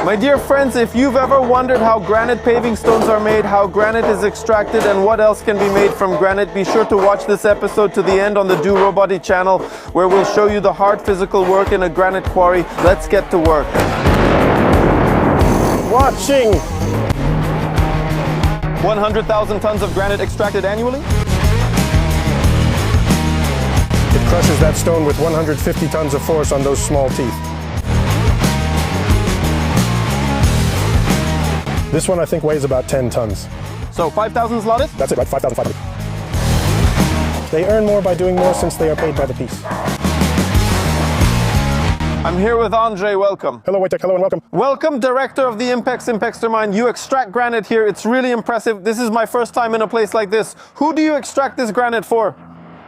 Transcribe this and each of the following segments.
My dear friends, if you've ever wondered how granite paving stones are made, how granite is extracted, and what else can be made from granite, be sure to watch this episode to the end on the Do Roboty channel, where we'll show you the hard physical work in a granite quarry. Let's get to work. Watching 100,000 tons of granite extracted annually? It crushes that stone with 150 tons of force on those small teeth. This one I think weighs about 10 tons. So 5,000 zlotys? That's it, right? 5,500. They earn more by doing more since they are paid by the piece. I'm here with Andre, welcome. Hello Wojtek, hello and welcome. Welcome, director of the Impexter mine. You extract granite here, it's really impressive. This is my first time in a place like this. Who do you extract this granite for?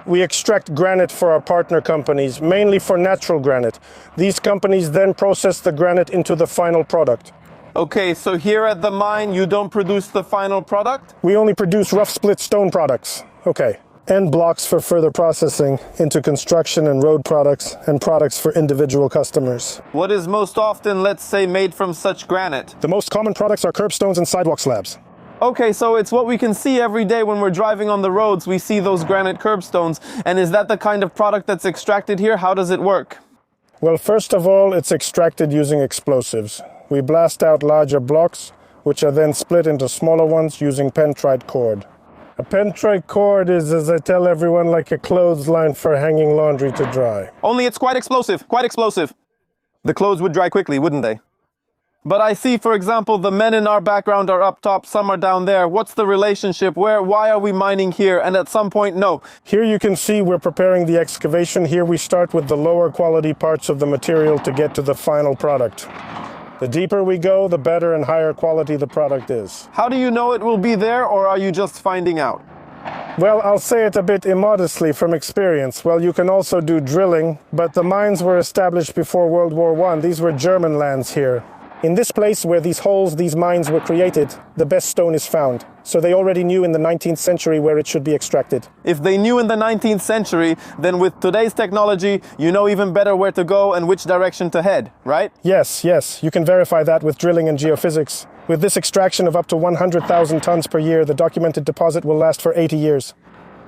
We extract granite for our partner companies, mainly for natural granite. These companies then process the granite into the final product. Okay, so here at the mine, you don't produce the final product? We only produce rough split stone products. Okay. And blocks for further processing into construction and road products and products for individual customers. What is most often, let's say, made from such granite? The most common products are curbstones and sidewalk slabs. Okay, so it's what we can see every day when we're driving on the roads. We see those granite curbstones. And is that the kind of product that's extracted here? How does it work? Well, first of all, it's extracted using explosives. We blast out larger blocks, which are then split into smaller ones using pentrite cord. A pentrite cord is, as I tell everyone, like a clothesline for hanging laundry to dry. Only it's quite explosive, quite explosive. The clothes would dry quickly, wouldn't they? But I see, for example, the men in our background are up top, some are down there. What's the relationship? Why are we mining here? And at some point, no. Here you can see we're preparing the excavation. Here we start with the lower quality parts of the material to get to the final product. The deeper we go, the better and higher quality the product is. How do you know it will be there, or are you just finding out? Well, I'll say it a bit immodestly from experience. Well, you can also do drilling, but the mines were established before World War I. These were German lands here. In this place where these mines were created, the best stone is found. So they already knew in the 19th century where it should be extracted. If they knew in the 19th century, then with today's technology, you know even better where to go and which direction to head, right? Yes. You can verify that with drilling and geophysics. With this extraction of up to 100,000 tons per year, the documented deposit will last for 80 years.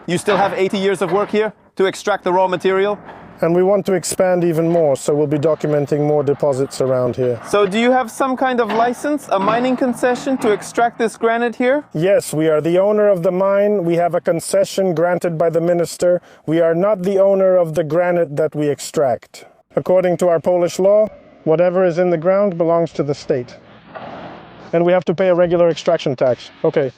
You still have 80 years of work here to extract the raw material? And we want to expand even more, so we'll be documenting more deposits around here. So do you have some kind of license, a mining concession to extract this granite here? Yes, we are the owner of the mine. We have a concession granted by the minister. We are not the owner of the granite that we extract. According to our Polish law, whatever is in the ground belongs to the state. And we have to pay a regular extraction tax. Okay.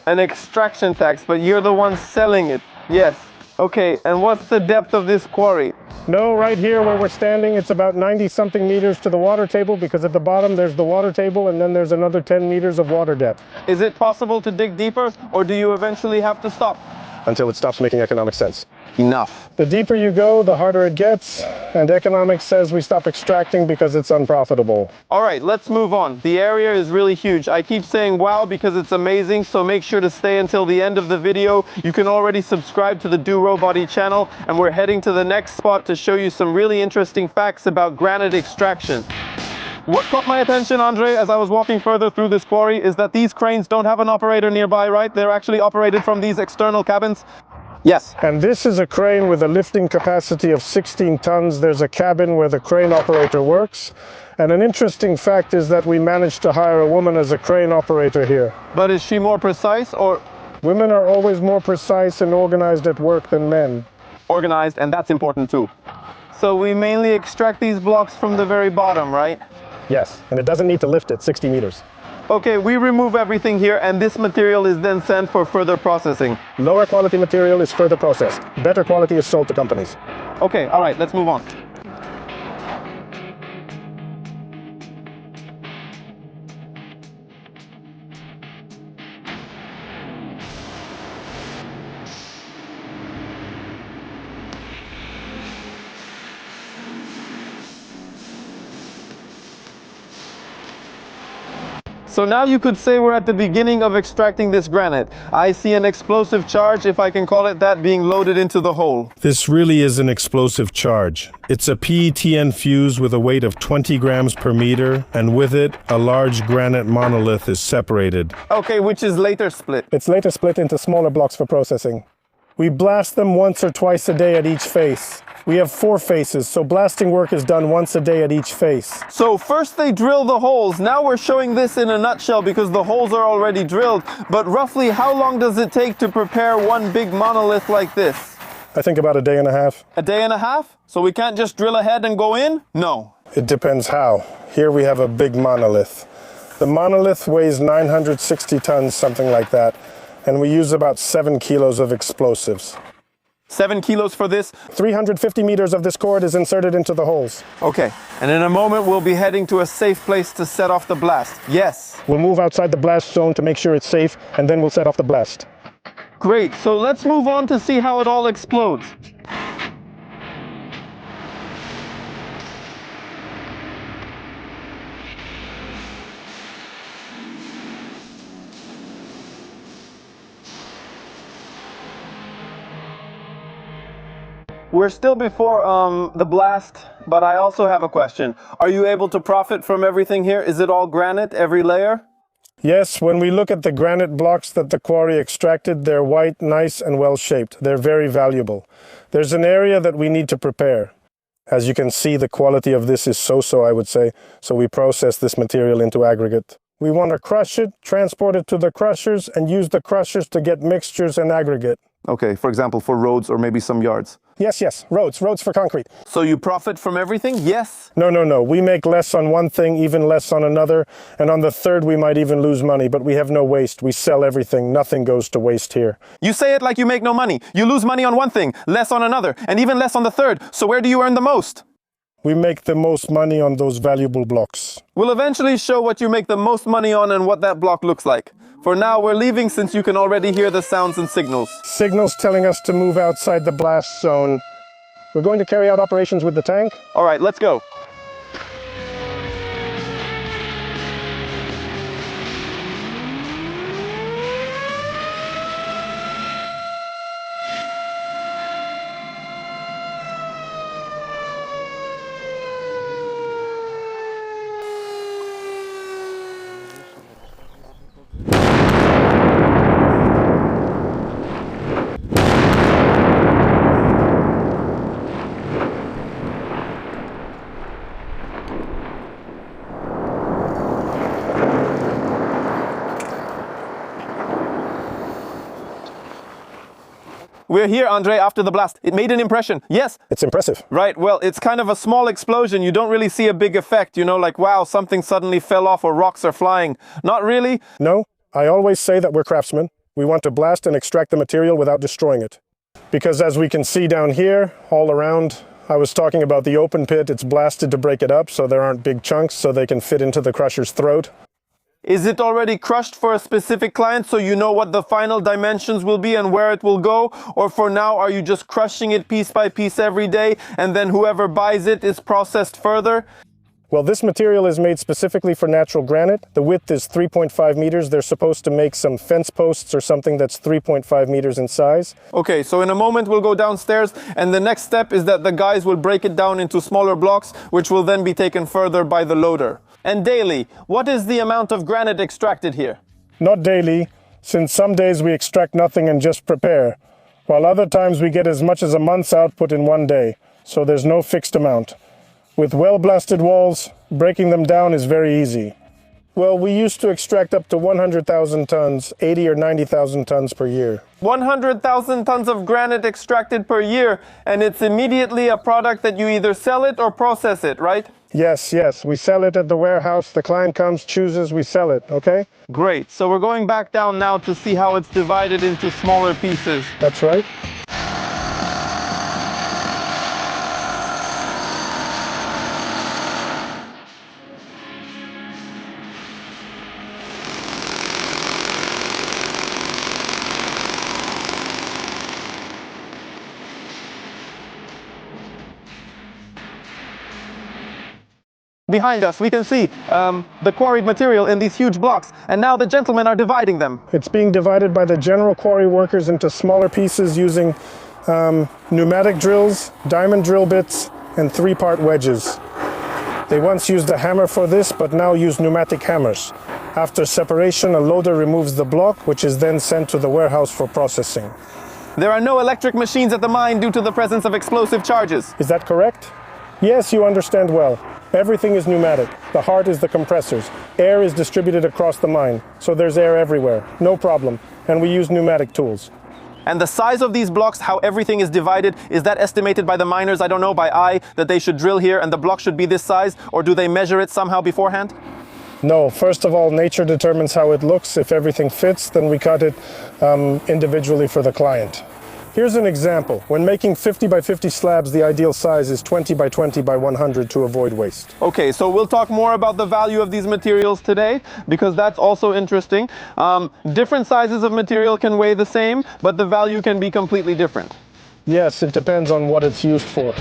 An extraction tax, but you're the one selling it. Yes. Okay, and what's the depth of this quarry? No, right here where we're standing, it's about 90-something meters to the water table, because at the bottom there's the water table and then there's another 10 meters of water depth. Is it possible to dig deeper, or do you eventually have to stop? Until it stops making economic sense. Enough. The deeper you go, the harder it gets, and economics says we stop extracting because it's unprofitable. All right, let's move on. The area is really huge. I keep saying wow because it's amazing, so make sure to stay until the end of the video. You can already subscribe to the Do Roboty channel, and we're heading to the next spot to show you some really interesting facts about granite extraction. What caught my attention, Andre, as I was walking further through this quarry is that these cranes don't have an operator nearby, right? They're actually operated from these external cabins. Yes. And this is a crane with a lifting capacity of 16 tons. There's a cabin where the crane operator works. And an interesting fact is that we managed to hire a woman as a crane operator here. But is she more precise, or? Women are always more precise and organized at work than men. Organized, and that's important too. So we mainly extract these blocks from the very bottom, right? Yes, and it doesn't need to lift it 60 meters. Okay, we remove everything here, and this material is then sent for further processing. Lower quality material is further processed. Better quality is sold to companies. Okay, all right, let's move on. So now you could say we're at the beginning of extracting this granite. I see an explosive charge, if I can call it that, being loaded into the hole. This really is an explosive charge. It's a PETN fuse with a weight of 20 grams per meter, and with it, a large granite monolith is separated. Okay, which is later split. It's later split into smaller blocks for processing. We blast them once or twice a day at each face. We have 4 faces, so blasting work is done once a day at each face. So first they drill the holes. Now we're showing this in a nutshell because the holes are already drilled. But roughly how long does it take to prepare one big monolith like this? I think about a day and a half. A day and a half? So we can't just drill ahead and go in? No. It depends how. Here we have a big monolith. The monolith weighs 960 tons, something like that. And we use about 7 kilos of explosives. 7 kilos for this? 350 meters of this cord is inserted into the holes. Okay, and in a moment we'll be heading to a safe place to set off the blast. Yes. We'll move outside the blast zone to make sure it's safe, and then we'll set off the blast. Great, so let's move on to see how it all explodes. We're still before the blast, but I also have a question. Are you able to profit from everything here? Is it all granite, every layer? Yes, when we look at the granite blocks that the quarry extracted, they're white, nice, and well-shaped. They're very valuable. There's an area that we need to prepare. As you can see, the quality of this is so-so, I would say, so we process this material into aggregate. We want to crush it, transport it to the crushers, and use the crushers to get mixtures and aggregate. Okay, for example, for roads or maybe some yards. Yes, roads for concrete. So you profit from everything? Yes? No. We make less on one thing, even less on another, and on the third we might even lose money, but we have no waste. We sell everything. Nothing goes to waste here. You say it like you make no money. You lose money on one thing, less on another, and even less on the third. So where do you earn the most? We make the most money on those valuable blocks. We'll eventually show what you make the most money on and what that block looks like. For now, we're leaving since you can already hear the sounds and signals. Signals telling us to move outside the blast zone. We're going to carry out operations with the tank. All right, let's go. We're here, Andre, after the blast. It made an impression. Yes. It's impressive. Right, well, it's kind of a small explosion. You don't really see a big effect, you know, like, wow, something suddenly fell off or rocks are flying. Not really. No, I always say that we're craftsmen. We want to blast and extract the material without destroying it. Because as we can see down here, all around, I was talking about the open pit. It's blasted to break it up so there aren't big chunks so they can fit into the crusher's throat. Is it already crushed for a specific client so you know what the final dimensions will be and where it will go? Or for now, are you just crushing it piece by piece every day and then whoever buys it is processed further? Well, this material is made specifically for natural granite. The width is 3.5 meters. They're supposed to make some fence posts or something that's 3.5 meters in size. Okay, so in a moment we'll go downstairs and the next step is that the guys will break it down into smaller blocks, which will then be taken further by the loader. And daily, what is the amount of granite extracted here? Not daily, since some days we extract nothing and just prepare, while other times we get as much as a month's output in one day, so there's no fixed amount. With well-blasted walls, breaking them down is very easy. Well, we used to extract up to 100,000 tons, 80 or 90,000 tons per year. 100,000 tons of granite extracted per year, and it's immediately a product that you either sell it or process it, right? Yes. We sell it at the warehouse. The client comes, chooses, we sell it, okay? Great. So we're going back down now to see how it's divided into smaller pieces. That's right. behind us, we can see the quarried material in these huge blocks. And now the gentlemen are dividing them. It's being divided by the general quarry workers into smaller pieces using pneumatic drills, diamond drill bits, and 3-part wedges. They once used a hammer for this, but now use pneumatic hammers. After separation, a loader removes the block, which is then sent to the warehouse for processing. There are no electric machines at the mine due to the presence of explosive charges. Is that correct? Yes, you understand well. Everything is pneumatic. The heart is the compressors. Air is distributed across the mine, so there's air everywhere. No problem. And we use pneumatic tools. And the size of these blocks, how everything is divided, is that estimated by the miners, I don't know, by eye, that they should drill here and the block should be this size? Or do they measure it somehow beforehand? No, first of all, nature determines how it looks. If everything fits, then we cut it individually for the client. Here's an example. When making 50 by 50 slabs, the ideal size is 20 by 20 by 100 to avoid waste. Okay, so we'll talk more about the value of these materials today, because that's also interesting. Different sizes of material can weigh the same, but the value can be completely different. Yes, it depends on what it's used for.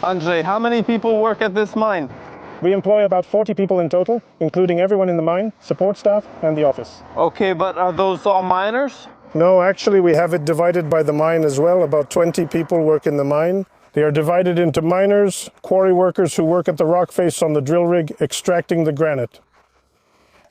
Andrzej, how many people work at this mine? We employ about 40 people in total, including everyone in the mine, support staff, and the office. Okay, but are those all miners? No, actually we have it divided by the mine as well. About 20 people work in the mine. They are divided into miners, quarry workers who work at the rock face on the drill rig extracting the granite.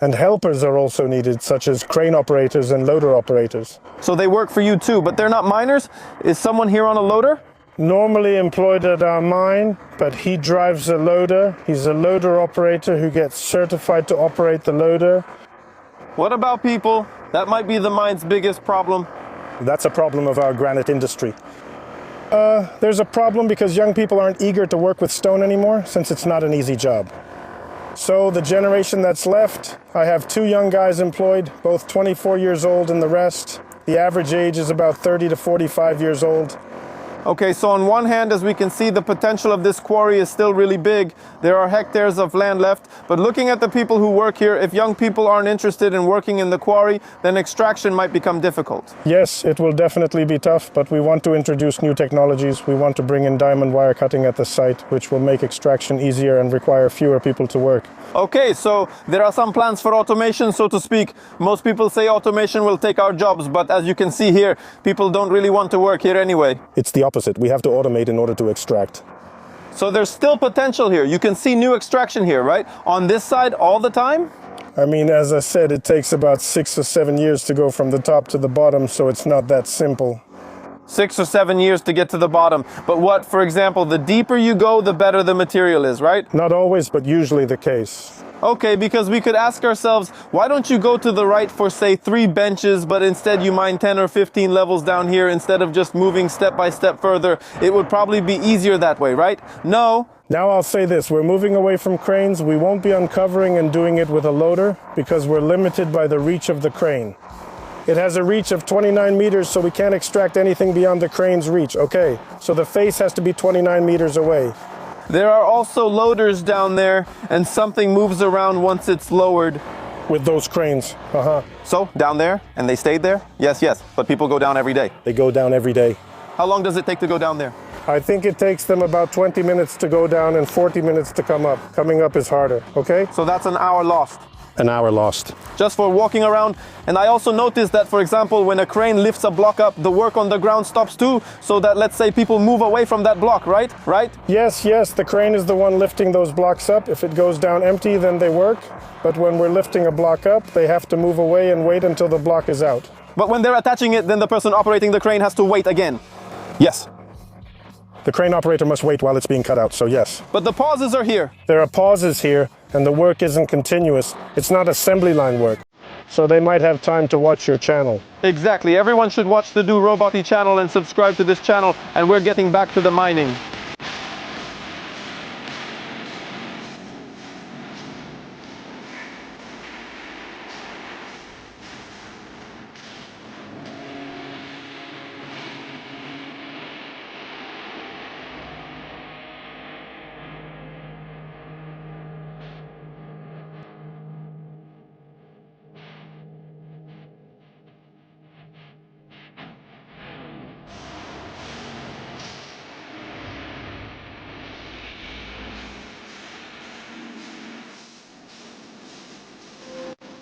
And helpers are also needed, such as crane operators and loader operators. So they work for you too, but they're not miners? Is someone here on a loader? Normally employed at our mine, but he drives a loader. He's a loader operator who gets certified to operate the loader. What about people? That might be the mine's biggest problem. That's a problem of our granite industry. There's a problem because young people aren't eager to work with stone anymore, since it's not an easy job. So the generation that's left, I have 2 young guys employed, both 24 years old and the rest. The average age is about 30 to 45 years old. Okay, so on one hand, as we can see, the potential of this quarry is still really big. There are hectares of land left. But looking at the people who work here, if young people aren't interested in working in the quarry, then extraction might become difficult. Yes, it will definitely be tough, but we want to introduce new technologies. We want to bring in diamond wire cutting at the site, which will make extraction easier and require fewer people to work. Okay, so there are some plans for automation, so to speak. Most people say automation will take our jobs, but as you can see here, people don't really want to work here anyway. It's the opposite. We have to automate in order to extract. So there's still potential here. You can see new extraction here, right? On this side all the time? I mean, as I said, it takes about 6 or 7 years to go from the top to the bottom, so it's not that simple. 6 or 7 years to get to the bottom. But what, for example, the deeper you go, the better the material is, right? Not always, but usually the case. Okay, because we could ask ourselves, why don't you go to the right for, say, 3 benches, but instead you mine 10 or 15 levels down here instead of just moving step by step further? It would probably be easier that way, right? No. Now I'll say this, we're moving away from cranes. We won't be uncovering and doing it with a loader because we're limited by the reach of the crane. It has a reach of 29 meters, so we can't extract anything beyond the crane's reach. Okay, so the face has to be 29 meters away. There are also loaders down there, and something moves around once it's lowered. With those cranes, So, down there, and they stayed there? Yes, but people go down every day. They go down every day. How long does it take to go down there? I think it takes them about 20 minutes to go down and 40 minutes to come up. Coming up is harder, okay? So that's an hour lost. An hour lost. Just for walking around. And I also noticed that, for example, when a crane lifts a block up, the work on the ground stops too, so that, let's say, people move away from that block, right? Yes, the crane is the one lifting those blocks up. If it goes down empty, then they work. But when we're lifting a block up, they have to move away and wait until the block is out. But when they're attaching it, then the person operating the crane has to wait again. Yes. The crane operator must wait while it's being cut out, so yes. But the pauses are here. There are pauses here, and the work isn't continuous. It's not assembly line work. So they might have time to watch your channel. Exactly. Everyone should watch the Do Roboty channel and subscribe to this channel, and we're getting back to the mining.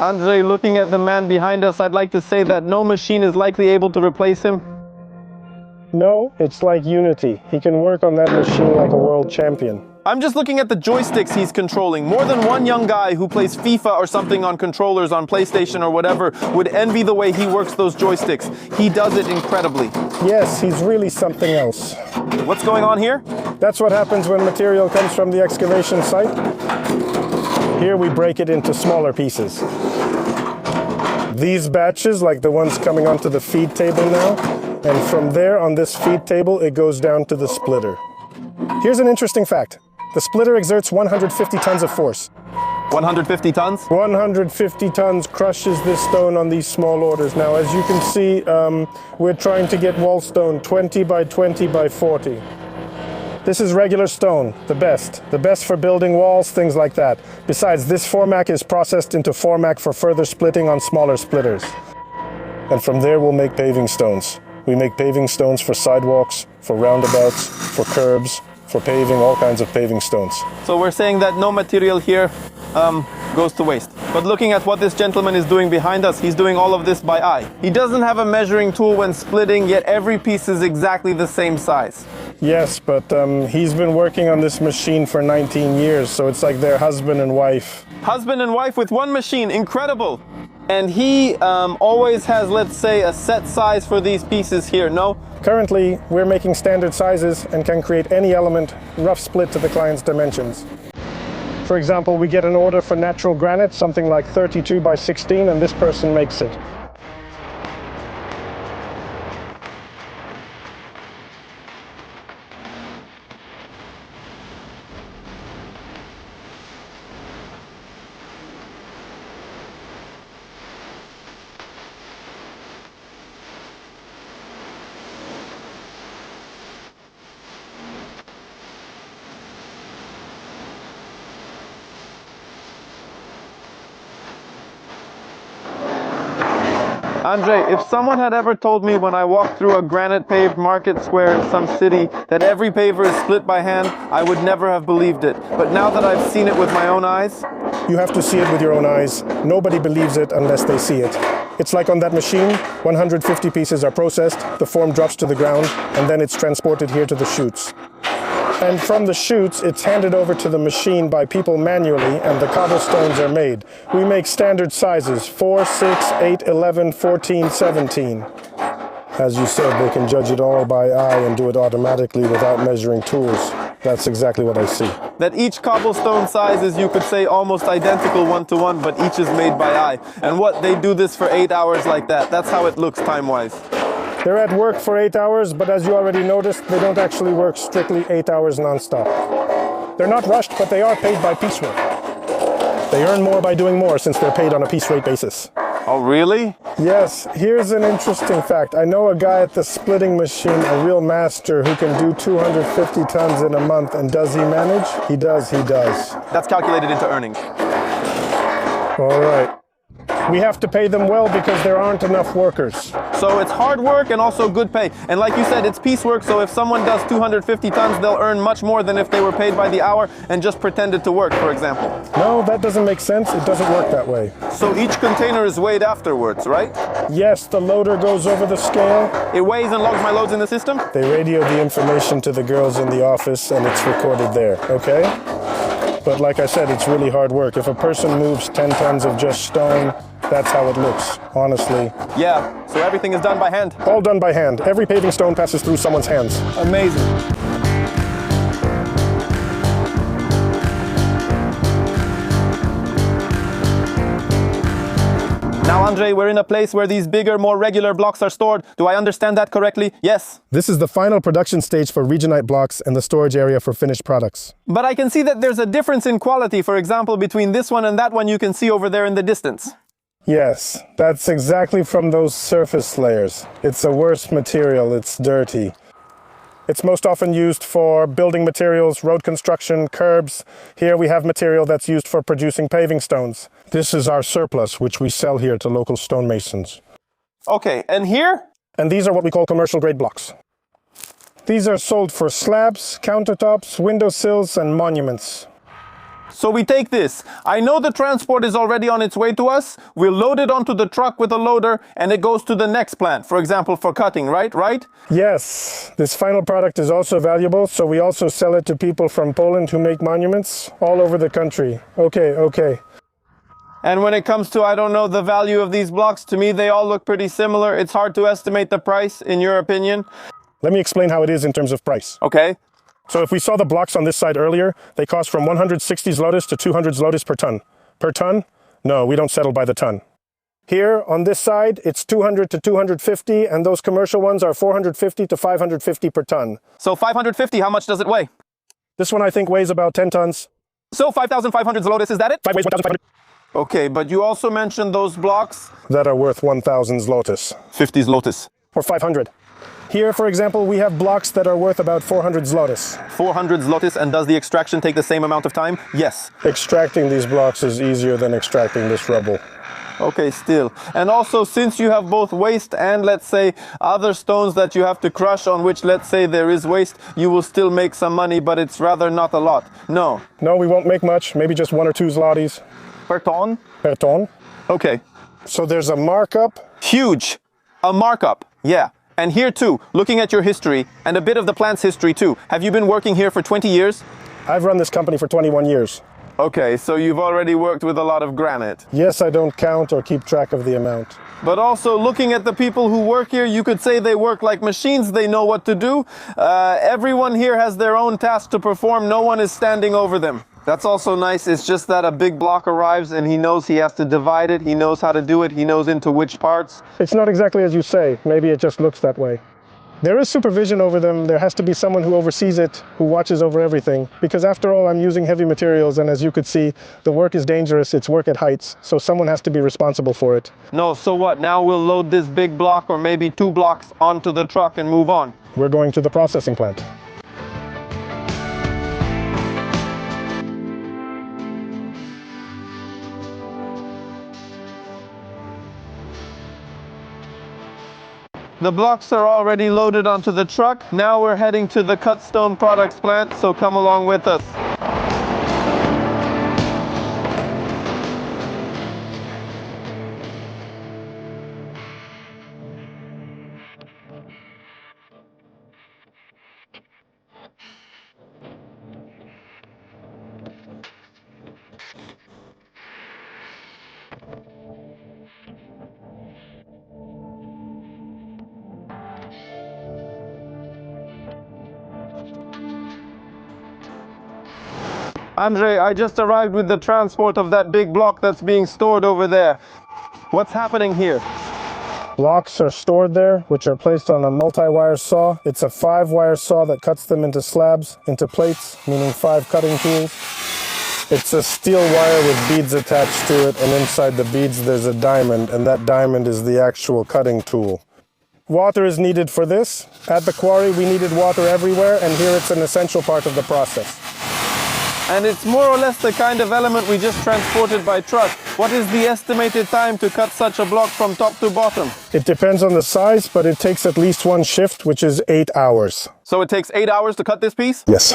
Andre, looking at the man behind us, I'd like to say that no machine is likely able to replace him. No, it's like Unity. He can work on that machine like a world champion. I'm just looking at the joysticks he's controlling. More than one young guy who plays FIFA or something on controllers on PlayStation or whatever would envy the way he works those joysticks. He does it incredibly. Yes, he's really something else. What's going on here? That's what happens when material comes from the excavation site. Here we break it into smaller pieces. These batches, like the ones coming onto the feed table now, and from there on this feed table it goes down to the splitter. Here's an interesting fact. The splitter exerts 150 tons of force. 150 tons? 150 tons crushes this stone on these small orders. Now, as you can see, we're trying to get wall stone 20 by 20 by 40. This is regular stone, the best for building walls, things like that. Besides, this formac is processed into formac for further splitting on smaller splitters. And from there we'll make paving stones. We make paving stones for sidewalks, for roundabouts, for curbs, for paving, all kinds of paving stones. So we're saying that no material here goes to waste. But looking at what this gentleman is doing behind us, he's doing all of this by eye. He doesn't have a measuring tool when splitting, yet every piece is exactly the same size. Yes, but he's been working on this machine for 19 years, so it's like they're husband and wife. Husband and wife with one machine, incredible! And he always has, let's say, a set size for these pieces here, no? Currently, we're making standard sizes and can create any element rough split to the client's dimensions. For example, we get an order for natural granite, something like 32 by 16, and this person makes it. Andre, if someone had ever told me when I walked through a granite paved market square in some city that every paver is split by hand, I would never have believed it. But now that I've seen it with my own eyes... You have to see it with your own eyes. Nobody believes it unless they see it. It's like on that machine, 150 pieces are processed, the form drops to the ground, and then it's transported here to the chutes. And from the chutes, it's handed over to the machine by people manually, and the cobblestones are made. We make standard sizes, 4, 6, 8, 11, 14, 17. As you said, they can judge it all by eye and do it automatically without measuring tools. That's exactly what I see. That each cobblestone size is, you could say, almost identical one-to-one, but each is made by eye. And what, they do this for 8 hours like that. That's how it looks time-wise. They're at work for 8 hours, but as you already noticed, they don't actually work strictly 8 hours non-stop. They're not rushed, but they are paid by piece work. They earn more by doing more since they're paid on a piece rate basis. Oh, really? Yes, here's an interesting fact. I know a guy at the splitting machine, a real master, who can do 250 tons in a month. And does he manage? He does. That's calculated into earnings. All right. We have to pay them well because there aren't enough workers. So it's hard work and also good pay. And like you said, it's piecework, so if someone does 250 tons, they'll earn much more than if they were paid by the hour and just pretended to work, for example. No, that doesn't make sense. It doesn't work that way. So each container is weighed afterwards, right? Yes, the loader goes over the scale. It weighs and logs my loads in the system? They radio the information to the girls in the office and it's recorded there, okay? But like I said, it's really hard work. If a person moves 10 tons of just stone, that's how it looks, honestly. Yeah, so everything is done by hand? All done by hand. Every paving stone passes through someone's hands. Amazing. Now, Andre, we're in a place where these bigger, more regular blocks are stored. Do I understand that correctly? Yes. This is the final production stage for Regionite blocks and the storage area for finished products. But I can see that there's a difference in quality, for example, between this one and that one you can see over there in the distance. Yes, that's exactly from those surface layers. It's a worse material, it's dirty. It's most often used for building materials, road construction, curbs. Here we have material that's used for producing paving stones. This is our surplus, which we sell here to local stonemasons. Okay, and here? And these are what we call commercial grade blocks. These are sold for slabs, countertops, windowsills, and monuments. So we take this. I know the transport is already on its way to us. We'll load it onto the truck with a loader and it goes to the next plant, for example, for cutting, right? Yes, this final product is also valuable, so we also sell it to people from Poland who make monuments all over the country. Okay. And when it comes to, I don't know, the value of these blocks, to me they all look pretty similar. It's hard to estimate the price, in your opinion. Let me explain how it is in terms of price. Okay. So if we saw the blocks on this side earlier, they cost from 160 zlotys to 200 zlotys per ton. Per ton? No, we don't settle by the ton. Here, on this side, it's 200 to 250, and those commercial ones are 450 to 550 per ton. So 550, how much does it weigh? This one, I think, weighs about 10 tons. So 5,500 zlotys, is that it? 5 weighs 1,500. Okay, but you also mentioned those blocks. That are worth 1,000 zlotys. 50 zlotys. Or 500. Here, for example, we have blocks that are worth about 400 zlotys. 400 zlotys, and does the extraction take the same amount of time? Yes. Extracting these blocks is easier than extracting this rubble. Okay, still. And also, since you have both waste and, let's say, other stones that you have to crush on which, let's say, there is waste, you will still make some money, but it's rather not a lot. No. No, we won't make much. Maybe just 1 or 2 zlotys. Per ton? Per ton. Okay. So there's a markup. Huge. A markup. Yeah. And here too, looking at your history, and a bit of the plant's history too. Have you been working here for 20 years? I've run this company for 21 years. Okay, so you've already worked with a lot of granite. Yes, I don't count or keep track of the amount. But also, looking at the people who work here, you could say they work like machines, they know what to do. Everyone here has their own task to perform, no one is standing over them. That's also nice, it's just that a big block arrives and he knows he has to divide it, he knows how to do it, he knows into which parts. It's not exactly as you say, maybe it just looks that way. There is supervision over them, there has to be someone who oversees it, who watches over everything. Because after all, I'm using heavy materials, and as you could see, the work is dangerous, it's work at heights, so someone has to be responsible for it. No, so what, now we'll load this big block or maybe 2 blocks onto the truck and move on? We're going to the processing plant. The blocks are already loaded onto the truck. Now we're heading to the cut stone products plant, so come along with us. Andre, I just arrived with the transport of that big block that's being stored over there. What's happening here? Blocks are stored there, which are placed on a multi-wire saw. It's a 5-wire saw that cuts them into slabs, into plates, meaning 5 cutting tools. It's a steel wire with beads attached to it, and inside the beads there's a diamond, and that diamond is the actual cutting tool. Water is needed for this. At the quarry we needed water everywhere, and here it's an essential part of the process. And it's more or less the kind of element we just transported by truck. What is the estimated time to cut such a block from top to bottom? It depends on the size, but it takes at least 1 shift, which is 8 hours. So it takes 8 hours to cut this piece? Yes.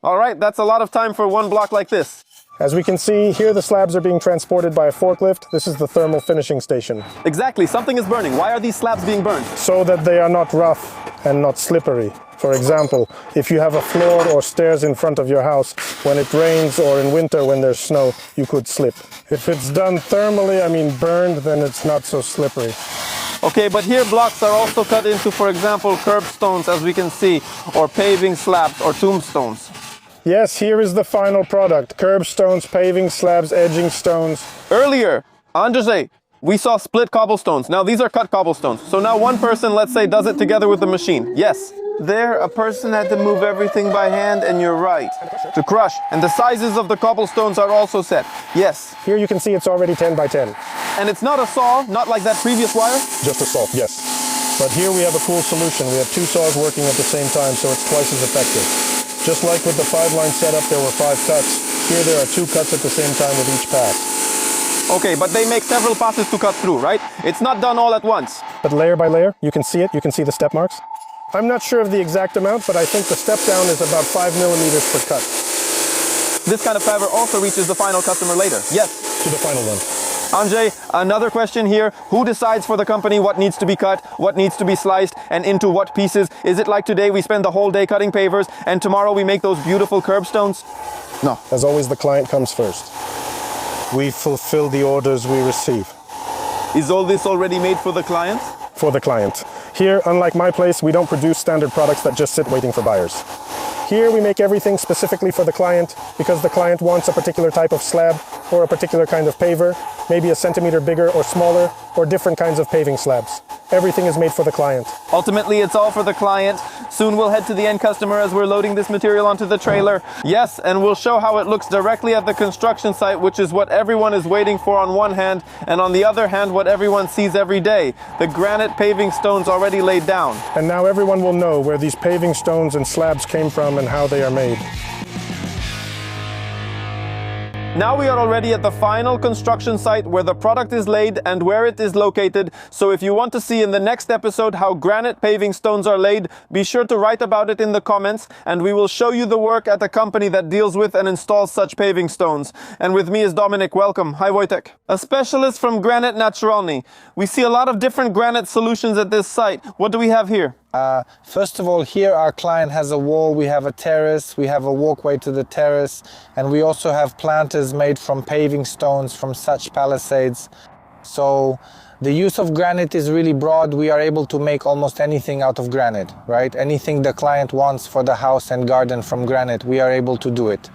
All right, that's a lot of time for 1 block like this. As we can see, here the slabs are being transported by a forklift. This is the thermal finishing station. Exactly, something is burning. Why are these slabs being burned? So that they are not rough and not slippery. For example, if you have a floor or stairs in front of your house, when it rains or in winter when there's snow, you could slip. If it's done thermally, I mean burned, then it's not so slippery. Okay, but here blocks are also cut into, for example, curbstones, as we can see, or paving slabs or tombstones. Yes, here is the final product. Curbstones, paving slabs, edging stones. Earlier, Andrzej, We saw split cobblestones. Now these are cut cobblestones. So now one person, let's say, does it together with the machine. Yes. There, a person had to move everything by hand, and you're right. To crush. And the sizes of the cobblestones are also set. Yes. Here you can see it's already 10 by 10. And it's not a saw, not like that previous wire? Just a saw, yes. But here we have a cool solution. We have 2 saws working at the same time, so it's twice as effective. Just like with the 5-line setup, there were 5 cuts. Here there are 2 cuts at the same time with each pass. Okay, but they make several passes to cut through, right? It's not done all at once. But layer by layer, you can see it. You can see the step marks. I'm not sure of the exact amount, but I think the step down is about 5 millimeters per cut. This kind of fiber also reaches the final customer later. Yes. To the final one. Andrzej, another question here. Who decides for the company what needs to be cut, what needs to be sliced, and into what pieces? Is it like today we spend the whole day cutting pavers, and tomorrow we make those beautiful curbstones? No. As always, the client comes first. We fulfill the orders we receive. Is all this already made for the client? For the client. Here, unlike my place, we don't produce standard products that just sit waiting for buyers. Here we make everything specifically for the client because the client wants a particular type of slab or a particular kind of paver, maybe a centimeter bigger or smaller, or different kinds of paving slabs. Everything is made for the client. Ultimately, it's all for the client. Soon we'll head to the end customer as we're loading this material onto the trailer. Yes, and we'll show how it looks directly at the construction site, which is what everyone is waiting for on one hand, and on the other hand, what everyone sees every day. The granite paving stones already laid down. And now everyone will know where these paving stones and slabs came from and how they are made. Now we are already at the final construction site where the product is laid and where it is located. So if you want to see in the next episode how granite paving stones are laid, be sure to write about it in the comments, and we will show you the work at the company that deals with and installs such paving stones. And with me is Dominic. Welcome. Hi, Wojtek. A specialist from Granite Naturalny. We see a lot of different granite solutions at this site. What do we have here? First of all, here our client has a wall, we have a terrace, we have a walkway to the terrace, and we also have planters made from paving stones from such palisades. So the use of granite is really broad. We are able to make almost anything out of granite, right? Anything the client wants for the house and garden from granite, we are able to do it.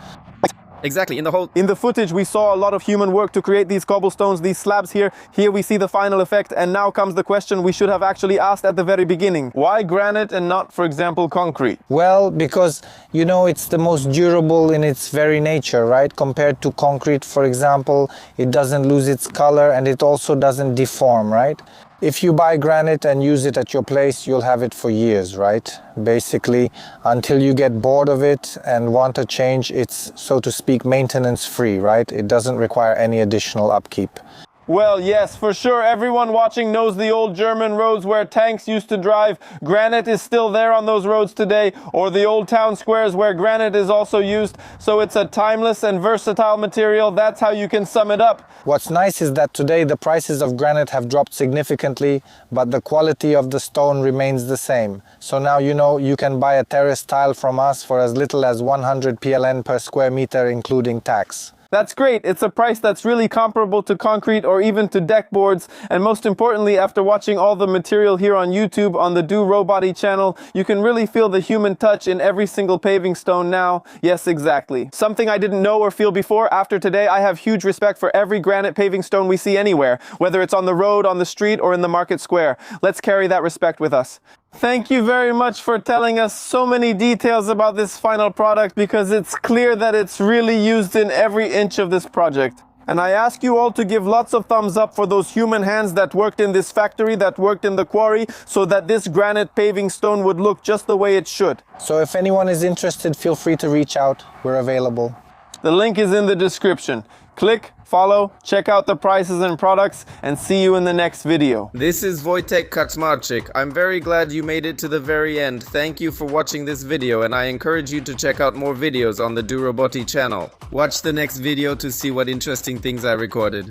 Exactly. In the footage, we saw a lot of human work to create these cobblestones, these slabs here. Here we see the final effect, and now comes the question we should have actually asked at the very beginning. Why granite and not, for example, concrete? Well, because, you know, it's the most durable in its very nature, right? Compared to concrete, for example, it doesn't lose its color and it also doesn't deform, right? If you buy granite and use it at your place, you'll have it for years, right? Basically, until you get bored of it and want to change, it's, so to speak, maintenance free, right? It doesn't require any additional upkeep. Well, yes, for sure. Everyone watching knows the old German roads where tanks used to drive. Granite is still there on those roads today, or the old town squares where granite is also used. So it's a timeless and versatile material. That's how you can sum it up. What's nice is that today the prices of granite have dropped significantly, but the quality of the stone remains the same. So now you know you can buy a terrace tile from us for as little as 100 PLN per square meter, including tax. That's great. It's a price that's really comparable to concrete or even to deck boards. And most importantly, after watching all the material here on YouTube on the Do Roboty channel, you can really feel the human touch in every single paving stone now. Yes, exactly. Something I didn't know or feel before. After today, I have huge respect for every granite paving stone we see anywhere, whether it's on the road, on the street, or in the market square. Let's carry that respect with us. Thank you very much for telling us so many details about this final product, because it's clear that it's really used in every inch of this project. And I ask you all to give lots of thumbs up for those human hands that worked in this factory, that worked in the quarry, so that this granite paving stone would look just the way it should. So if anyone is interested, feel free to reach out. We're available. The link is in the description. Click, follow, check out the prices and products, and see you in the next video. This is Wojtek Kaczmarczyk. I'm very glad you made it to the very end. Thank you for watching this video, and I encourage you to check out more videos on the Do Roboty channel. Watch the next video to see what interesting things I recorded.